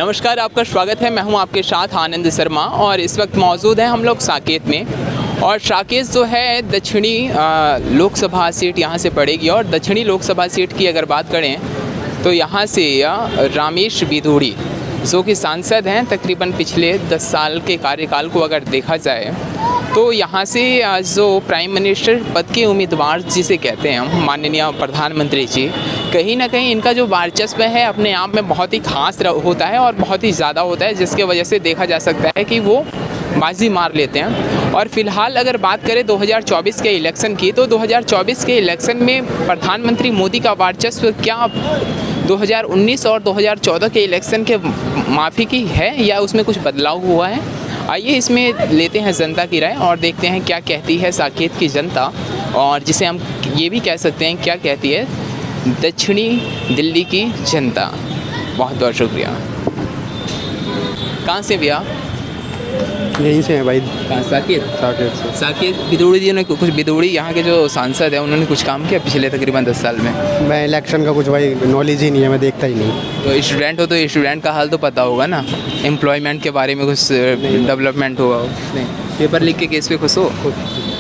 नमस्कार, आपका स्वागत है। मैं हूं आपके साथ आनंद शर्मा और इस वक्त मौजूद हैं हम लोग साकेत में। और साकेत जो है दक्षिणी लोकसभा सीट यहाँ से पड़ेगी। और दक्षिणी लोकसभा सीट की अगर बात करें तो यहाँ से रामेश बिधूड़ी जो कि सांसद हैं, तकरीबन पिछले 10 साल के कार्यकाल को अगर देखा जाए तो यहाँ से जो प्राइम मिनिस्टर पद के उम्मीदवार जिसे कहते हैं हम, माननीय प्रधानमंत्री जी, कहीं ना कहीं इनका जो वर्चस्व है अपने आप में बहुत ही खास होता है और बहुत ही ज़्यादा होता है, जिसके वजह से देखा जा सकता है कि वो बाजी मार लेते हैं। और फिलहाल अगर बात करें 2024 के इलेक्शन की, तो 2024 के इलेक्शन में प्रधानमंत्री मोदी का वर्चस्व क्या 2019 और 2014 के इलेक्शन के माफी की है या उसमें कुछ बदलाव हुआ है? आइए इसमें लेते हैं जनता की राय और देखते हैं क्या कहती है साकेत की जनता, और जिसे हम ये भी कह सकते हैं क्या कहती है दक्षिणी दिल्ली की जनता। बहुत बहुत शुक्रिया। कहाँ से भैया? यहीं से है भाई। कहाँ? साकेत। साकेत से। साकेत बिधूड़ी जी ने कुछ, बिधूड़ी यहाँ के जो सांसद हैं उन्होंने कुछ काम किया पिछले तकरीबन 10 साल में? मैं इलेक्शन का कुछ भाई नॉलेज ही नहीं है, मैं देखता ही नहीं। तो स्टूडेंट हो तो स्टूडेंट का हाल तो पता होगा ना, एम्प्लॉयमेंट के बारे में कुछ डेवलपमेंट हुआ हो? नहीं। पेपर लीक के केस पे खुश हो?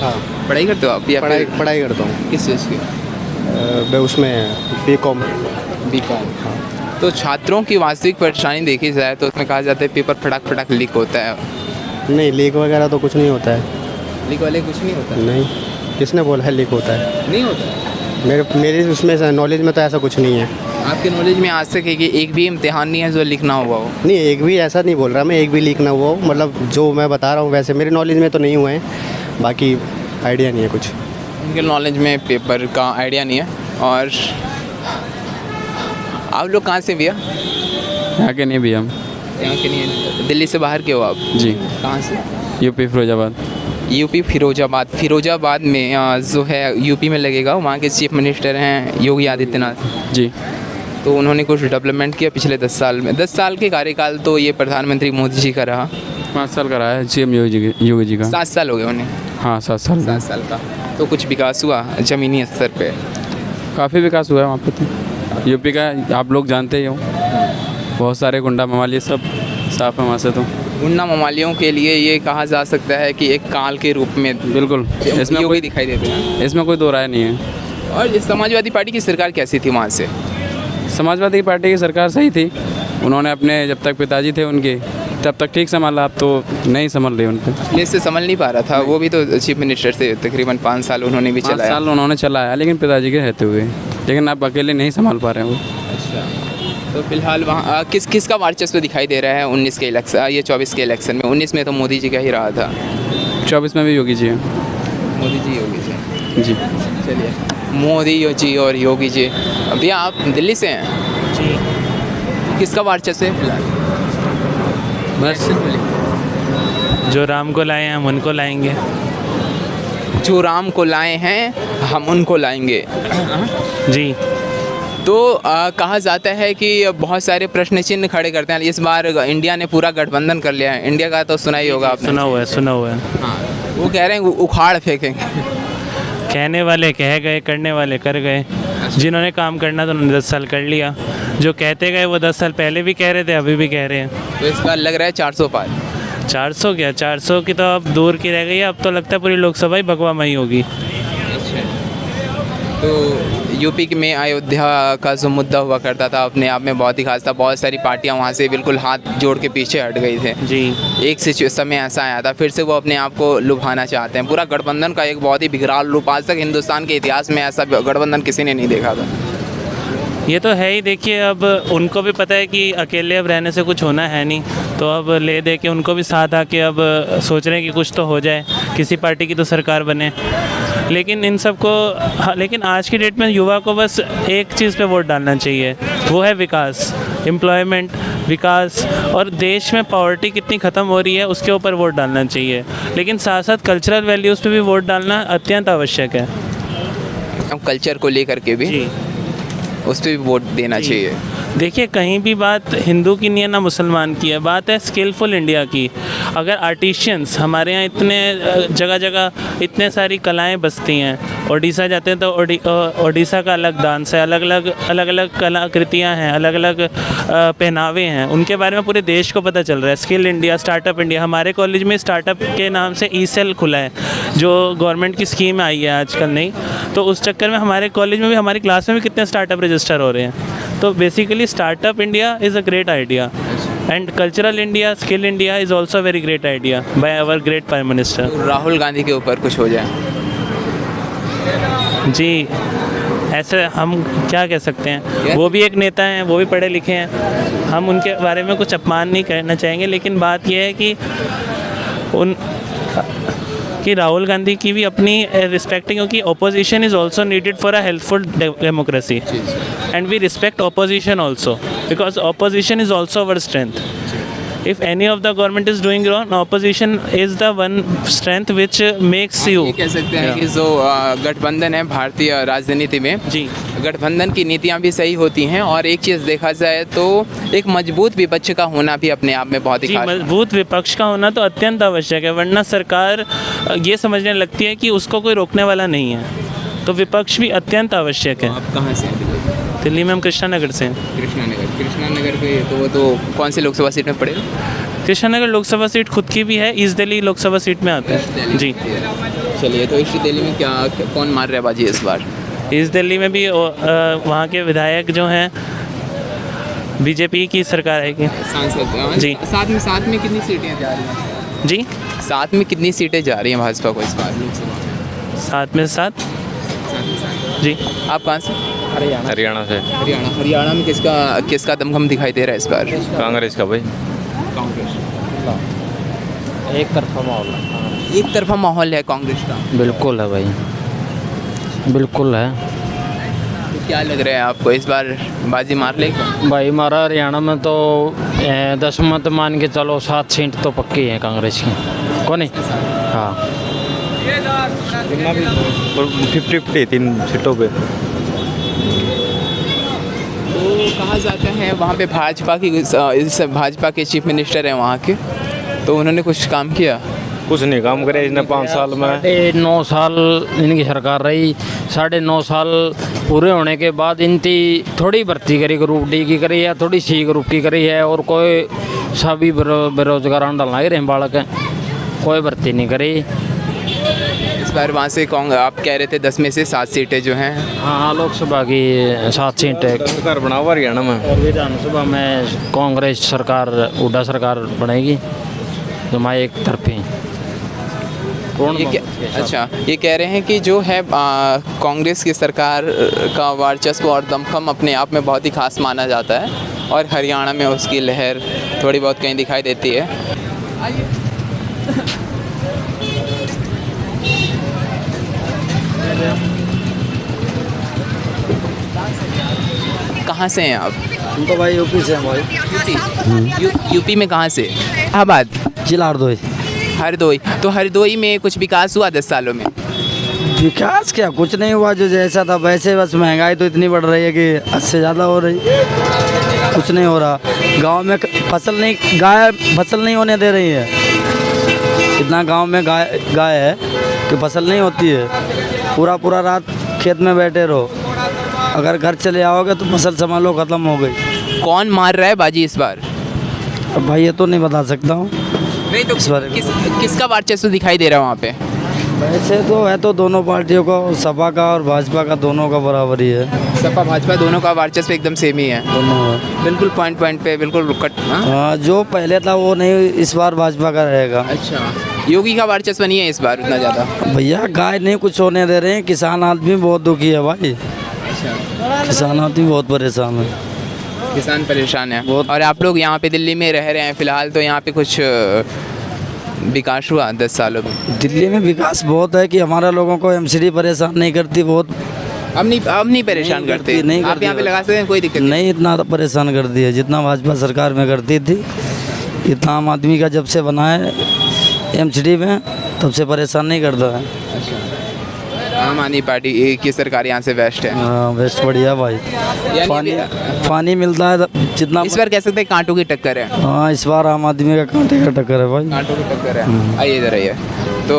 हाँ। पढ़ाई करते हो आप या पढ़ाई करता हूँ। किस चीज़ की? मैं उसमें बीकॉम। हाँ। तो छात्रों की वास्तविक परेशानी देखी जाए तो उसमें कहा जाता है पेपर फटाक फटाक लीक होता है। नहीं, लीक वगैरह तो कुछ नहीं होता है। लीक वाले कुछ नहीं होता? नहीं। किसने बोला है लीक होता है? नहीं होता। मेरे उसमें नॉलेज में तो ऐसा कुछ नहीं है। आपके नॉलेज में आज तक एक भी इम्तिहान नहीं है जो लीक ना हुआ हो? नहीं, एक भी ऐसा नहीं बोल रहा मैं, एक भी लीक ना हुआ हो। मतलब जो मैं बता रहा हूँ वैसे मेरे नॉलेज में तो नहीं हुए हैं, बाकी आइडिया नहीं है कुछ। उनके नॉलेज में पेपर का आइडिया नहीं है। और आप लोग कहाँ से भैया? यहाँ के नहीं भैया हम। यहाँ के नहीं है? दिल्ली से बाहर के हो आप? जी। कहाँ से? यूपी फिरोजाबाद। यूपी फिरोजाबाद। फिरोजाबाद में जो है यूपी में लगेगा, वहाँ के चीफ मिनिस्टर हैं योगी आदित्यनाथ जी। तो उन्होंने कुछ डेवलपमेंट किया पिछले 10 साल में। 10 साल के कार्यकाल तो ये प्रधानमंत्री मोदी जी का रहा। 5 साल का रहा है CM योगी जी का। 7 साल हो गए उन्हें? हाँ, 7 साल। 7 साल का। तो कुछ विकास हुआ ज़मीनी स्तर पे? काफ़ी विकास हुआ है वहाँ पे तो। यूपी का आप लोग जानते ही हो, बहुत सारे गुंडा मवाली सब साफ है वहाँ से। तो गुंडा मवालियों के लिए ये कहा जा सकता है कि एक काल के रूप में बिल्कुल इसमें कोई दिखाई देते हैं। इसमें कोई दो राय नहीं है। और समाजवादी पार्टी की सरकार कैसी थी वहाँ से? समाजवादी पार्टी की सरकार सही थी। उन्होंने अपने जब तक पिताजी थे उनके तब तक ठीक संभाला, अब तो नहीं संभल रहे उनके। ये से संभल नहीं पा रहा था, वो भी तो चीफ मिनिस्टर थे तकरीबन 5 साल उन्होंने भी चलाया। 5 साल उन्होंने चलाया लेकिन पिताजी के रहते हुए, लेकिन अब अकेले नहीं संभाल पा रहे हैं वो। अच्छा। तो फिलहाल वहाँ किसका वर्चस्व दिखाई दे रहा है 19 के इलेक्शन, ये 24 के इलेक्शन में? 19 में तो मोदी जी का ही रहा था। 24 में भी योगी जी हैं। मोदी जी योगी जी। जी। चलिए, मोदी जी और योगी जी। भैया आप दिल्ली से हैं? जी। किसका वर्चस्व है फिलहाल? बस जो राम को लाए हैं हम उनको लाएंगे। जो राम को लाए हैं हम उनको लाएंगे। जी। तो कहा जाता है कि बहुत सारे प्रश्न चिन्ह खड़े करते हैं। इस बार इंडिया ने पूरा गठबंधन कर लिया है। इंडिया का तो सुना ही होगा आपने। सुना हुआ है। हाँ, वो कह रहे हैं उखाड़ फेंकेंगे। कहने वाले कह गए, करने वाले कर गए। जिन्होंने काम करना तो उन्होंने 10 साल कर लिया। जो कहते गए वो 10 साल पहले भी कह रहे थे, अभी भी कह रहे हैं। तो इस बार लग रहा है 400 पार। 400 क्या, 400 की तो अब दूर की रह गई है। अब तो लगता है पूरी लोकसभा ही भगवामयी होगी। तो यूपी में अयोध्या का जो मुद्दा हुआ करता था अपने आप में बहुत ही खास था। बहुत सारी पार्टियां वहां से बिल्कुल हाथ जोड़ के पीछे हट गई थे। जी। एक समय ऐसा आया था, फिर से वो अपने आप को लुभाना चाहते हैं। पूरा गठबंधन का एक बहुत ही विकराल रूप, आज तक हिंदुस्तान के इतिहास में ऐसा गठबंधन किसी ने नहीं देखा था। ये तो है ही। देखिए अब उनको भी पता है कि अकेले अब रहने से कुछ होना है नहीं, तो अब ले दे के उनको भी साथ आके अब सोच रहे हैं कि कुछ तो हो जाए, किसी पार्टी की तो सरकार बने। लेकिन इन सब को लेकिन आज की डेट में युवा को बस एक चीज़ पे वोट डालना चाहिए, वो है विकास, एम्प्लॉयमेंट, विकास। और देश में पॉवर्टी कितनी ख़त्म हो रही है उसके ऊपर वोट डालना चाहिए। लेकिन साथ साथ कल्चरल वैल्यूज़ पे भी वोट डालना अत्यंत आवश्यक है। कल्चर को लेकर के भी उस पर भी वोट देना चाहिए। देखिए, कहीं भी बात हिंदू की नहीं है ना मुसलमान की है, बात है स्किलफुल इंडिया की। अगर आर्टिशियंस हमारे यहाँ इतने जगह जगह इतने सारी कलाएं बसती हैं, ओडिशा जाते हैं तो ओडिशा का अलग डांस है, अलग अलग कलाकृतियाँ हैं, अलग अलग पहनावे हैं, उनके बारे में पूरे देश को पता चल रहा है। स्किल इंडिया, स्टार्टअप इंडिया, हमारे कॉलेज में स्टार्टअप के नाम से ई-सेल खुला है, जो गवर्नमेंट की स्कीम आई है आजकल नहीं, तो उस चक्कर में हमारे कॉलेज में भी, हमारी क्लास में भी कितने स्टार्टअप रजिस्टर हो रहे हैं। तो basically startup India is a great idea and cultural India, skill India is also very great idea by our great prime minister. Rahul Gandhi के ऊपर कुछ हो जाए जी, ऐसे हम क्या कह सकते हैं, वो भी एक नेता हैं, वो भी पढ़े लिखे हैं, हम उनके बारे में कुछ अपमान नहीं करना चाहेंगे, लेकिन बात यह है कि राहुल गांधी की भी अपनी रिस्पेक्टिंग, क्योंकि opposition is also needed for a helpful democracy and we respect opposition also because opposition is also our strength. If any of the government is doing wrong, opposition is the one strength which makes you. ये कह सकते हैं कि जो गठबंधन है भारतीय राजनीति में, जी, गठबंधन की नीतियाँ भी सही होती हैं, और एक चीज़ देखा जाए तो एक मजबूत विपक्ष का होना भी अपने आप में बहुत ही जी, खास है। मजबूत विपक्ष का होना तो अत्यंत आवश्यक है, वरना सरकार ये समझने लगती है कि उसको कोई रोकने वाला नहीं है, तो विपक्ष भी अत्यंत आवश्यक है। आप कहाँ से हैं? दिल्ली में हम कृष्णा नगर से हैं। कृष्णा नगर पे तो वो तो कौन सी लोकसभा सीट में पड़ेगा? कृष्णा नगर लोकसभा सीट खुद की भी है, ईस्ट दिल्ली लोकसभा सीट में आता है। जी, चलिए, तो ईस्ट दिल्ली में क्या कौन मार रहा है बाजी इस बार? ईस्ट दिल्ली में भी वहाँ के विधायक जो हैं, बीजेपी की सरकार आएगी। सांसद जी। साथ में कितनी सीटें जा रही हैं? जी, साथ में कितनी सीटें जा रही हैं भाजपा को इस बार लोकसभा? साथ में साथ। जी, आप कहाँ से? हरियाणा से। हरियाणा में किसका दमखम दिखाई दे रहा है इस बार? कांग्रेस का भाई। कांग्रेस। एक तरफा माहौल है। एक तरफा माहौल है कांग्रेस का? बिल्कुल है भाई, बिल्कुल है। तो क्या लग रहा है आपको, इस बार बाजी मार लेगा? भाई हमारा हरियाणा में तो 10 मत मान के चलो, 7 सीट तो पक्की है कांग्रेस की। कौन है? हाँ, 50-50 3 सीटों पे। तो कहा जाता है वहाँ पे भाजपा के चीफ मिनिस्टर हैं वहाँ के, तो उन्होंने कुछ काम किया? कुछ नहीं काम करे इसने 5 साल में। 9 साल इनकी सरकार रही, 9.5 साल पूरे होने के बाद इनकी थोड़ी भर्ती करी, ग्रुप डी की करी है, थोड़ी सी ग्रुप की करी है, और कोई सभी बेरोजगार डालना ही रहे बालक है, कोई भर्ती नहीं करी। इस बार वहाँ से आप कह रहे थे 10 में से 7 सीटें जो हैं? हाँ, लोकसभा की 7 सीटें सरकार बनाओ हरियाणा में, और विधानसभा में कांग्रेस सरकार, हुड्डा सरकार बनेगी, जो हमारे एक तरफी। अच्छा, ये कह रहे हैं कि जो है कांग्रेस की सरकार का वर्चस्व और दमखम अपने आप में बहुत ही खास माना जाता है, और हरियाणा में उसकी लहर थोड़ी बहुत कहीं दिखाई देती है। कहाँ से हैं आप? हम तो भाई यूपी से हैं भाई। यूपी में कहाँ से? इलाहाबाद। जिला हरदोई। हरदोई। तो हरदोई में कुछ विकास हुआ 10 सालों में? विकास क्या, कुछ नहीं हुआ, जो जैसा था वैसे, बस महंगाई तो इतनी बढ़ रही है कि हद से ज़्यादा हो रही, कुछ नहीं हो रहा। गांव में फसल नहीं होने दे रही है, इतना गांव में गाय है कि फसल नहीं होती है, पूरा रात खेत में बैठे रहो, अगर घर चले आओगे तो फसल संभालो ख़त्म हो गई। कौन मार रहा है बाजी इस बार? अब भाई ये तो नहीं बता सकता हूँ। नहीं तो इस बारे में किसका वर्चस्व दिखाई दे रहा है वहाँ पे? वैसे तो है तो दोनों पार्टियों का, सपा का और भाजपा का, दोनों का बराबरी है। सपा भाजपा दोनों का वर्चस्व एकदम सेम ही है, दोनों बिल्कुल पॉइंट पे बिल्कुल कट। हाँ, जो पहले था वो नहीं, इस बार भाजपा का रहेगा। अच्छा, योगी का वर्चस्व नहीं है इस बार उतना ज़्यादा? भैया गाय नहीं कुछ होने दे रहे हैं, किसान आदमी बहुत दुखी है भाई, किसान आदमी बहुत परेशान है। किसान परेशान है बहुत। और आप लोग यहाँ पे दिल्ली में रह रहे हैं फिलहाल, तो यहाँ पे कुछ विकास हुआ 10 सालों में? दिल्ली में विकास बहुत है कि हमारा लोगों को एमसीडी परेशान नहीं करती, बहुत अब नहीं परेशान करते? नहीं आप करती, यहाँ पे लगा सकते हैं, कोई दिक्कत नहीं इतना परेशान करती है जितना भाजपा सरकार में करती थी। इतना आम आदमी का जब से बना है एमसीडी में, तब से परेशान नहीं करता है। आम आदमी पार्टी की सरकार यहाँ से बेस्ट है। हाँ बेस्ट बढ़िया भाई। पानी पानी मिलता है जितना। इस बार कह सकते हैं कांटों की टक्कर है। हाँ इस बार आम आदमी का कांटे का टक्कर है भाई। कांटों की टक्कर है। आइए इधर आइए। तो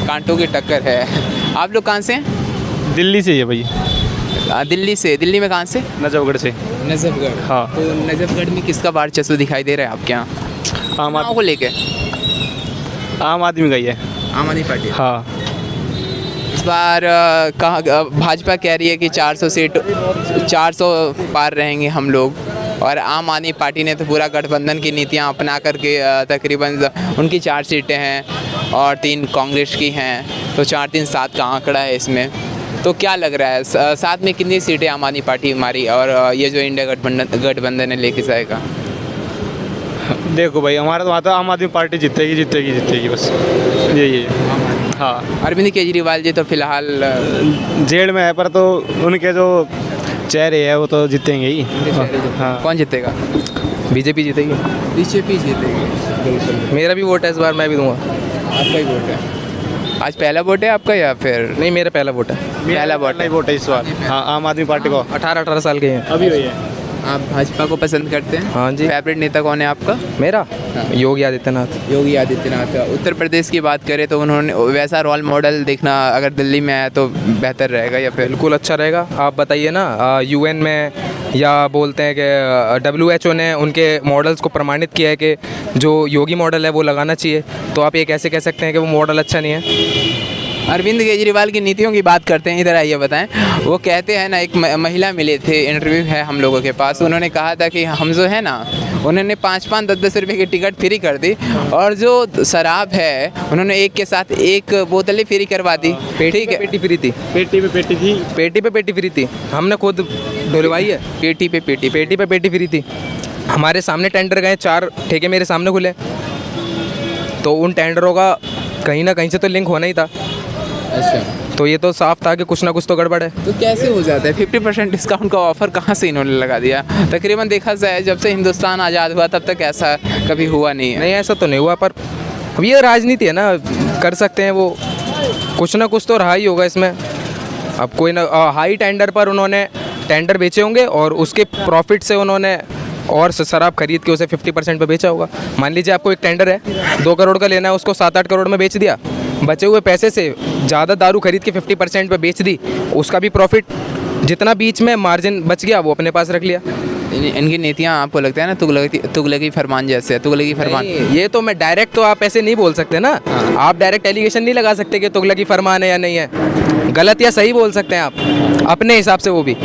कांटों की टक्कर है। आप लोग कहाँ से हैं? दिल्ली से ही है भाई। दिल्ली से। दिल्ली में कहाँ से? नजफगढ़ से। नजफगढ़। हाँ। तो नजफगढ़ में किसका वर्चस्व दिखाई दे रहा है आपके यहाँ आम को लेके? आम आदमी का ही है। आम आदमी पार्टी। हाँ। इस बार कहा भाजपा कह रही है कि 400 सीट 400 पार रहेंगे हम लोग, और आम आदमी पार्टी ने तो पूरा गठबंधन की नीतियां अपना करके तकरीबन उनकी 4 सीटें हैं और 3 कांग्रेस की हैं, तो 4-3-7 का आंकड़ा है इसमें। तो क्या लग रहा है साथ में कितनी सीटें आम आदमी पार्टी हमारी और ये जो इंडिया गठबंधन है लेके जाएगा? देखो भाई हमारा तो वहाँ तो आम आदमी पार्टी जीतेगी जीतेगी जीतेगी बस यही है। हाँ। अरविंद केजरीवाल जी तो फिलहाल जेल में है, पर तो उनके जो चेहरे है वो तो जीतेंगे ही। हाँ। कौन जीतेगा? बीजेपी जीतेगी। बीजेपी जीतेगी। मेरा भी वोट है इस बार, मैं भी दूंगा। आपका ही वोट है? आज पहला वोट है आपका या फिर? नहीं मेरा पहला वोट है। पहला वोट है। वोट है इस बार। हाँ आम आदमी पार्टी को। 18 साल के हैं अभी हुई है। आप भाजपा को पसंद करते हैं? हाँ जी। फेवरेट नेता कौन है आपका? मेरा योगी आदित्यनाथ। योगी आदित्यनाथ। उत्तर प्रदेश की बात करें तो उन्होंने वैसा रोल मॉडल देखना अगर दिल्ली में आया तो बेहतर रहेगा या फिर? बिल्कुल अच्छा रहेगा। आप बताइए ना, यूएन में या बोलते हैं कि WHO ने उनके मॉडल्स को प्रमाणित किया है कि जो योगी मॉडल है वो लगाना चाहिए, तो आप ये कैसे कह सकते हैं कि वो मॉडल अच्छा नहीं है? अरविंद केजरीवाल की नीतियों की बात करते हैं, इधर आइए बताएं। वो कहते हैं ना, एक महिला मिले थे, इंटरव्यू है हम लोगों के पास, उन्होंने कहा था कि हम जो है ना, उन्होंने 5-5, 10-10 रुपये की टिकट फ्री कर दी, और जो शराब है उन्होंने एक के साथ एक बोतलें फ्री करवा दी। पेटी पे पेटी फ्री थी। पेटी पे पेटी थी। पेटी पे पेटी फ्री थी, हमने खुद ढुलवाई है। पेटी पे पेटी पेटी फ्री थी। हमारे सामने टेंडर गए, 4 ठेके मेरे सामने खुले, तो उन टेंडरों का कहीं ना कहीं से तो लिंक होना ही था। अच्छा। तो ये तो साफ था कि कुछ ना कुछ तो गड़बड़ है। तो कैसे हो जाता है 50% डिस्काउंट का ऑफर? कहाँ से इन्होंने लगा दिया? तकरीबन देखा जाए जब से हिंदुस्तान आज़ाद हुआ तब तक ऐसा कभी हुआ नहीं है। नहीं ऐसा तो नहीं हुआ, पर अब ये राजनीति है ना, कर सकते हैं वो, कुछ ना कुछ तो रहा ही होगा इसमें। अब कोई ना हाई टेंडर पर उन्होंने टेंडर बेचे होंगे और उसके प्रॉफिट से उन्होंने और शराब खरीद के उसे 50% पे बेचा होगा। मान लीजिए आपको एक टेंडर है 2 करोड़ का लेना है, उसको 7-8 करोड़ में बेच दिया, बचे हुए पैसे से ज़्यादा दारू खरीद के 50% पे बेच दी, उसका भी प्रॉफिट, जितना बीच में मार्जिन बच गया वो अपने पास रख लिया। इनकी नीतियाँ आपको लगता है ना तुगलकी फरमान जैसे है? तुगलकी फरमान ये तो मैं डायरेक्ट, तो आप ऐसे नहीं बोल सकते ना। आप डायरेक्ट एलिगेशन नहीं लगा सकते कि तुगलकी फरमान है या नहीं है। गलत या सही बोल सकते हैं आप अपने हिसाब से, वो भी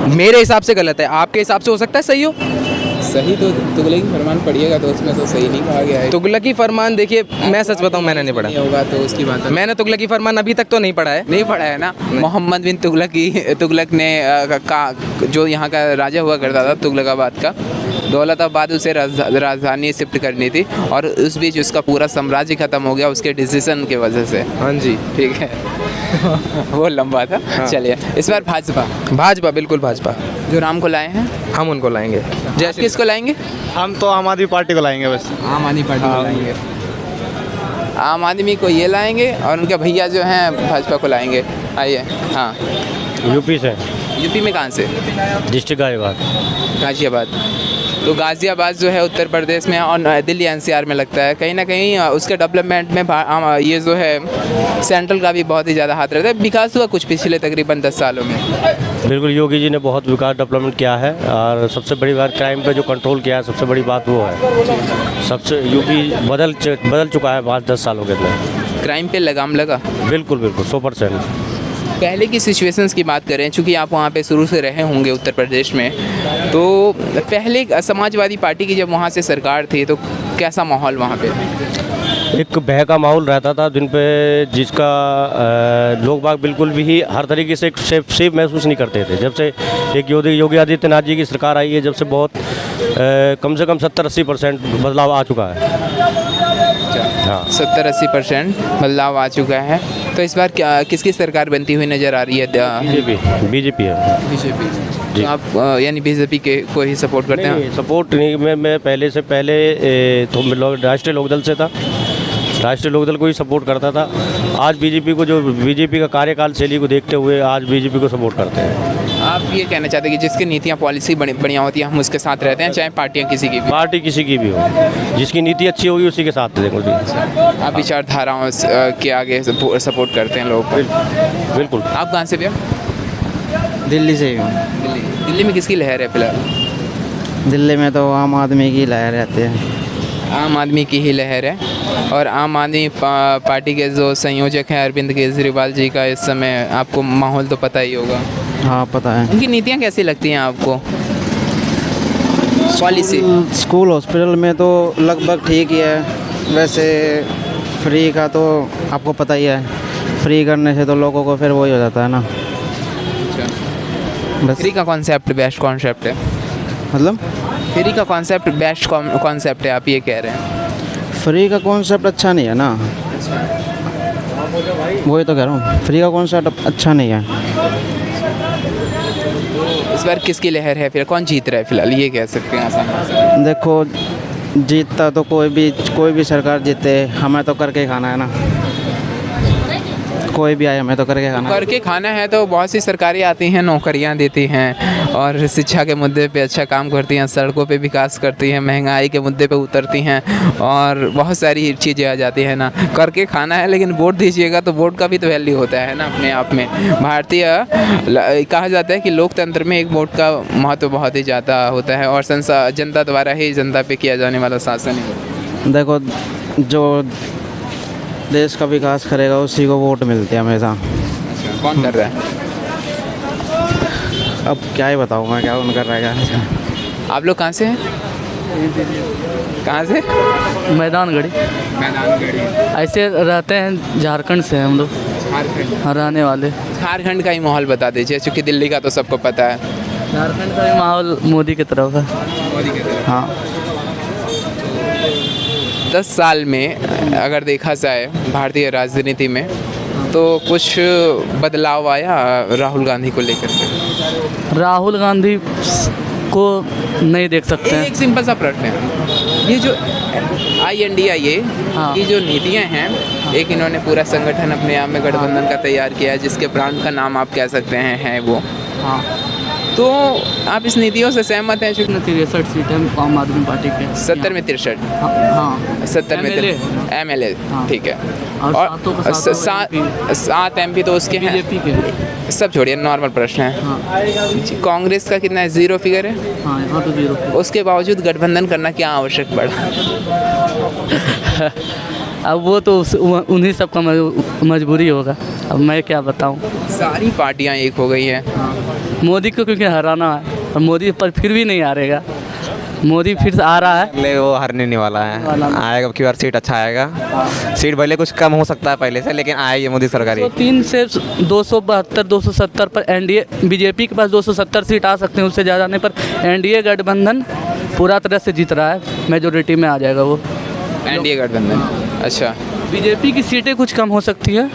मेरे हिसाब से गलत है, आपके हिसाब से हो सकता है सही हो। सही तो तुगलकी फरमान पढ़िएगा तो उसमें तो सही नहीं कहा गया है। तुगलकी फरमान देखिए, मैं सच बताऊं मैंने नहीं पढ़ा। नहीं होगा तो उसकी बात है। मैंने तुगलकी फरमान अभी तक तो नहीं पढ़ा है। नहीं पढ़ा है ना? मोहम्मद बिन तुगलक ने जो यहाँ का राजा हुआ करता था तुगलकाबाद का, दौलताबाद उसे राजधानी शिफ्ट करनी थी, और उस बीच उसका पूरा साम्राज्य खत्म हो गया उसके डिसीजन की वजह से। हाँ जी ठीक है। वो लंबा था। हाँ। चलिए इस बार भाजपा, बिल्कुल भाजपा। जो राम को लाए हैं हम उनको लाएंगे। जैसे किसको लाएंगे? हम तो आम आदमी पार्टी को लाएंगे बस। आम आदमी पार्टी को लाएंगे। आम आदमी को ये लाएंगे और उनके भैया जो हैं भाजपा को लाएंगे। आइए। हाँ। यूपी से। यूपी में कहाँ से? डिस्ट्रिक्ट गाजियाबाद। तो गाज़ियाबाद जो है उत्तर प्रदेश में और दिल्ली NCR में लगता है। कहीं ना कहीं उसके डेवलपमेंट में ये जो है सेंट्रल का भी बहुत ही ज़्यादा हाथ रहता है। विकास हुआ कुछ पिछले तकरीबन 10 सालों में? बिल्कुल, योगी जी ने बहुत विकास डेवलपमेंट किया है, और सबसे बड़ी बात क्राइम पे जो कंट्रोल किया है, सबसे बड़ी बात वो है। सबसे यूपी बदल चुका है 5-10 सालों के अंदर। क्राइम पे लगाम लगा? बिल्कुल 100%। पहले की सिचुएशंस की बात करें, चूँकि आप वहाँ पे शुरू से रहे होंगे उत्तर प्रदेश में, तो पहले समाजवादी पार्टी की जब वहाँ से सरकार थी तो कैसा माहौल वहाँ पे? एक भय का माहौल रहता था जिन पे जिसका लोग बाग बिल्कुल भी हर तरीके से सेफ महसूस नहीं करते थे। जब से एक योगी आदित्यनाथ जी की सरकार आई है, जब से बहुत कम से कम 70-80% बदलाव आ चुका है। हाँ, 70-80% बदलाव आ चुका है। तो इस बार किसकी सरकार बनती हुई नज़र आ रही है? बीजेपी है। बीजेपी। तो आप यानी बीजेपी के को ही सपोर्ट करते हैं? सपोर्ट नहीं, मैं पहले तो राष्ट्रीय लोकदल से था, राष्ट्रीय लोकदल को ही सपोर्ट करता था। आज बीजेपी को, जो बीजेपी का कार्यकाल शैली को देखते हुए आज बीजेपी को सपोर्ट करते हैं। आप ये कहना चाहते हैं कि जिसकी नीतियाँ पॉलिसी बढ़िया होती है हम उसके साथ रहते हैं, चाहे पार्टियाँ किसी की भी? पार्टी किसी की भी हो, जिसकी नीति अच्छी होगी उसी के साथ देंगे। आप विचारधाराओं के आगे सपोर्ट करते हैं लोग? बिल्कुल। आप कहाँ से भैया? दिल्ली से ही हूँ। दिल्ली में किसकी लहर है फिलहाल? दिल्ली में तो आम आदमी की लहर रहती है। आम आदमी की ही लहर है। और आम आदमी पार्टी के जो संयोजक हैं अरविंद केजरीवाल जी का, इस समय आपको माहौल तो पता ही होगा। हाँ पता है। उनकी नीतियाँ कैसी लगती हैं आपको? पॉलिसी स्कूल हॉस्पिटल में तो लगभग ठीक ही है, वैसे फ्री का तो आपको पता ही है, फ्री करने से तो लोगों को फिर वही हो जाता है ना। बस फ्री का कॉन्सेप्ट बेस्ट कॉन्सेप्ट है? मतलब फ्री का कॉन्सेप्ट बेस्ट कॉन्सेप्ट है, आप ये कह रहे हैं? फ्री का कॉन्सेप्ट अच्छा नहीं है ना, वही तो कह रहा हूँ, फ्री का कॉन्सेप्ट अच्छा नहीं है। इस बार किसकी लहर है फिर? कौन जीत रहा है फिलहाल, ये कह सकते हैं आसानी से? देखो जीतता तो कोई भी सरकार जीते, हमें तो करके खाना है ना, कोई भी आए हमें तो करके खाना है। तो बहुत सी सरकारें आती हैं, नौकरियां देती हैं और शिक्षा के मुद्दे पे अच्छा काम करती हैं, सड़कों पे विकास करती हैं, महंगाई के मुद्दे पे उतरती हैं और बहुत सारी चीज़ें आ जाती हैं ना। करके खाना है, लेकिन वोट दीजिएगा तो वोट का भी तो वैल्यू होता है ना अपने आप में। भारतीय कहा जाता है कि लोकतंत्र में एक वोट का महत्व बहुत ही ज़्यादा होता है और जनता द्वारा ही जनता पे किया जाने वाला शासन है। देखो जो देश का विकास करेगा उसी को वोट मिलते हैं हमेशा। कौन कर रहा है? अब क्या ही बताऊँ मैं, क्या कौन कर रहा है। आप लोग कहाँ से हैं? कहाँ से? मैदानगढ़ी। मैदानगढ़ी। ऐसे रहते हैं, झारखंड से हम लोग। झारखंड रहने वाले। झारखंड का ही माहौल बता दीजिए, क्योंकि दिल्ली का तो सबको पता है। झारखंड का भी माहौल मोदी की तरफ है। मोदी की तरफ। हाँ। 10 साल में अगर देखा जाए भारतीय राजनीति में तो कुछ बदलाव आया राहुल गांधी को लेकर के? राहुल गांधी को नहीं देख सकते हैं। एक सिंपल सा प्रश्न है, ये जो INDIA हाँ। की जो नीतियां हैं, एक इन्होंने पूरा संगठन अपने आप में गठबंधन का तैयार किया है, जिसके ब्रांड का नाम आप कह सकते हैं वो। हाँ। तो आप इस नीतियों से सहमत हैं? 63 सीट है आम आदमी पार्टी के। 70 में 63? हाँ। 70 में MLA। हाँ। ठीक है। और 7 MP तो उसके हैं। बीजेपी के। सब छोड़िए, नॉर्मल प्रश्न है। हाँ। कांग्रेस का कितना है? 0 फिगर है। हाँ, यहाँ तो 0। उसके बावजूद गठबंधन करना क्या आवश्यक पड़ा? अब वो तो उन्हीं सब का मजबूरी होगा, अब मैं क्या बताऊं। सारी पार्टियां एक हो गई हैं। मोदी को क्योंकि हराना है, और मोदी पर फिर भी नहीं हारेगा। मोदी फिर आ रहा है, ले वो हारने नहीं वाला है, आएगा अब की बार सीट अच्छा आएगा। सीट भले कुछ कम हो सकता है पहले से, लेकिन आएगी मोदी सरकार ही। 3 से 272 270 पर एनडीए, बीजेपी के पास 270 सीट आ सकते हैं, उससे ज़्यादा नहीं, पर एनडीए गठबंधन पूरा तरह से जीत रहा है, मेजोरिटी में आ जाएगा वो एनडीए गठबंधन। अच्छा, बीजेपी की सीटें कुछ कम हो सकती है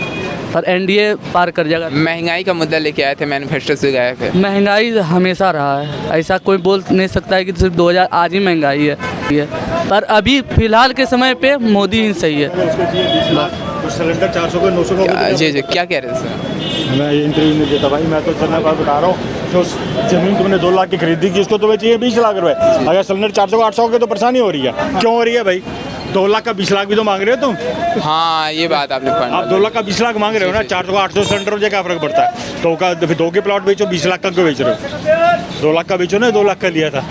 पर एनडीए पार कर जाएगा। महंगाई का मुद्दा लेके आए थे, मैनिफेस्टो से गए थे। महंगाई हमेशा रहा है, ऐसा कोई बोल नहीं सकता है कि सिर्फ 2000 आज ही महंगाई है, पर अभी फिलहाल के समय पे मोदी ही सही है। सिलेंडर 400 के 900 का। जी जी, क्या कह रहे थे सर? मैं ये इंटरव्यू नहीं देता भाई, मैं तो चलने बात बता रहा हूँ। जो जमीन तुमने 2 लाख की खरीदी की, उसको तुम्हें चाहिए 20 लाख रुपए। अगर सिलेंडर 400 800 के तो परेशानी हो रही है। क्यों हो रही है भाई? 2 लाख का 20 लाख भी तो मांग रहे हो तुम। हाँ, ये बात आपने आप 2 लाख का 20 लाख मांग रहे हो ना, 400 का 800 सिलेंडर हो जाए, क्या फर्क पड़ता है? 2 के प्लॉट बेचो, 20 लाख का क्यों बेच रहे हो? 2 लाख का बेचो ना, 2 लाख का लिया था।